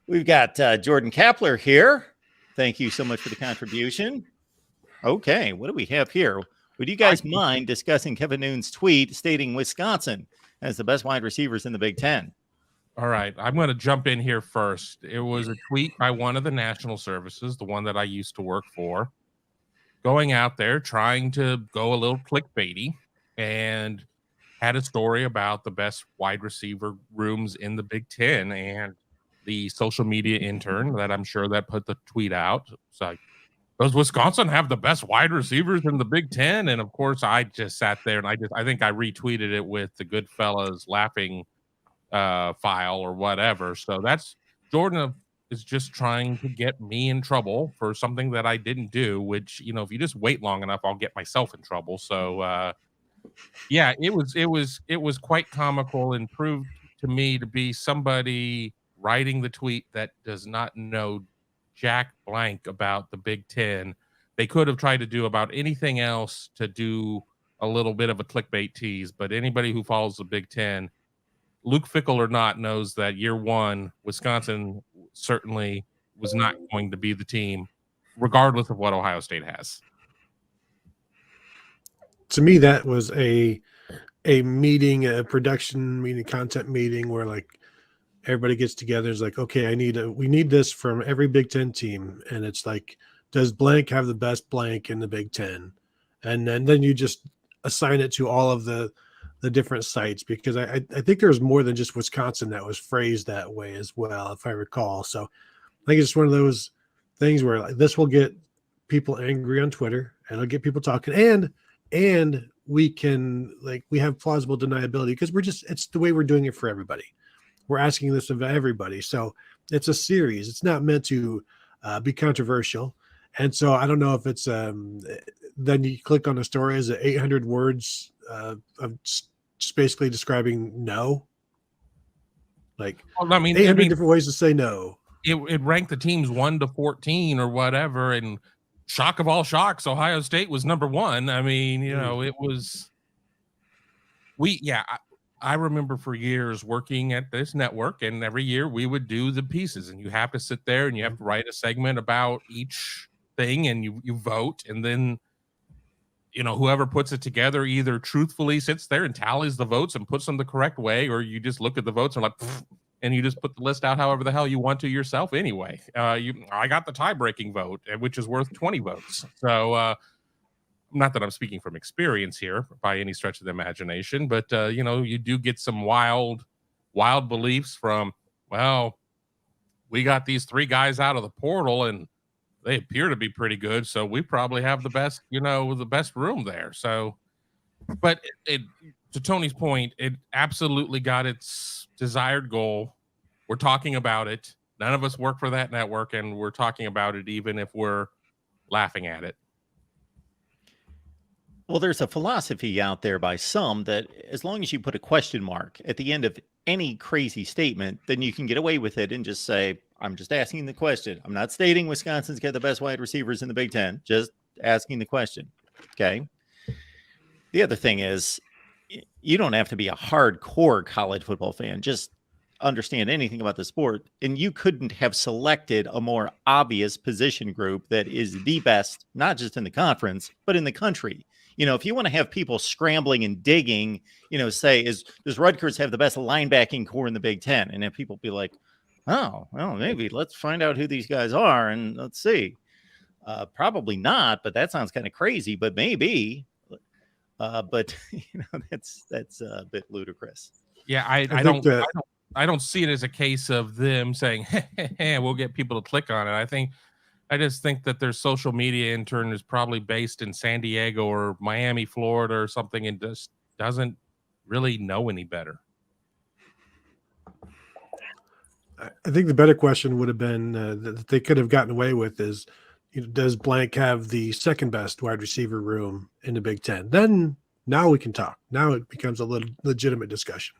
We've got Jordan Kapler here. Thank you so much for the contribution. Okay, what do we have here? Would you guys mind discussing Kevin Noon's tweet stating Wisconsin as the best wide receivers in the Big Ten? All right, I'm going to jump in here first. It was a tweet by one of the national services, the one that I used to work for, going out there trying to go a little clickbaity and had a story about the best wide receiver rooms in the Big Ten. And the social media intern that I'm sure that put the tweet out, it's like, does Wisconsin have the best wide receivers in the Big Ten? And of course, I just sat there and I think I retweeted it with the Goodfellas laughing file or whatever. So that's Jordan is just trying to get me in trouble for something that I didn't do, which, you know, if you just wait long enough, I'll get myself in trouble. So yeah, it was quite comical and proved to me to be somebody writing the tweet that does not know jack blank about the Big Ten. They could have tried to do about anything else to do a little bit of a clickbait tease, but anybody who follows the Big Ten, Luke Fickell or not, knows that year one, Wisconsin certainly was not going to be the team, regardless of what Ohio State has. To me, that was a meeting, a production meeting, content meeting where like everybody gets together. It's like, okay, we need this from every Big Ten team. And it's like, does blank have the best blank in the Big Ten? And then you just assign it to all of the different sites, because I think there's more than just Wisconsin that was phrased that way as well, if I recall. So I think it's one of those things where like, this will get people angry on Twitter and it'll get people talking, and we can, like, we have plausible deniability because it's the way we're doing it for everybody. We're asking this of everybody. So it's a series. It's not meant to be controversial. And so I don't know if it's then you click on a story, is it 800 words of just basically describing no? Like, well, I mean, 800 different ways to say no. It ranked the teams 1 to 14 or whatever, and shock of all shocks, Ohio State was number 1. I mean, you know, it was I remember for years working at this network, and every year we would do the pieces, and you have to sit there and you have to write a segment about each thing, and you vote, and then, you know, whoever puts it together either truthfully sits there and tallies the votes and puts them the correct way, or you just look at the votes and like, and you just put the list out however the hell you want to yourself anyway. I got the tie-breaking vote, which is worth 20 votes. So not that I'm speaking from experience here by any stretch of the imagination, but you know, you do get some wild beliefs from, well, we got these 3 guys out of the portal and they appear to be pretty good, so we probably have the best, you know, the best room there. So, but it to Tony's point, it absolutely got its desired goal. We're talking about it. None of us work for that network, and we're talking about it even if we're laughing at it. Well, there's a philosophy out there by some that as long as you put a question mark at the end of any crazy statement, then you can get away with it and just say, I'm just asking the question. I'm not stating Wisconsin's got the best wide receivers in the Big Ten, just asking the question. Okay. The other thing is, you don't have to be a hardcore college football fan, just understand anything about the sport. And you couldn't have selected a more obvious position group that is the best, not just in the conference, but in the country. You know, if you want to have people scrambling and digging, you know, say, does Rutgers have the best linebacking core in the Big Ten? And then people be like, oh, well, maybe let's find out who these guys are and let's see. Probably not, but that sounds kind of crazy, but maybe. But you know, that's a bit ludicrous. Yeah, I don't see it as a case of them saying, hey, we'll get people to click on it. I just think that their social media intern is probably based in San Diego or Miami, Florida or something, and just doesn't really know any better. I think the better question would have been that they could have gotten away with is, you know, does blank have the second best wide receiver room in the Big Ten? Then now we can talk. Now it becomes a little legitimate discussion.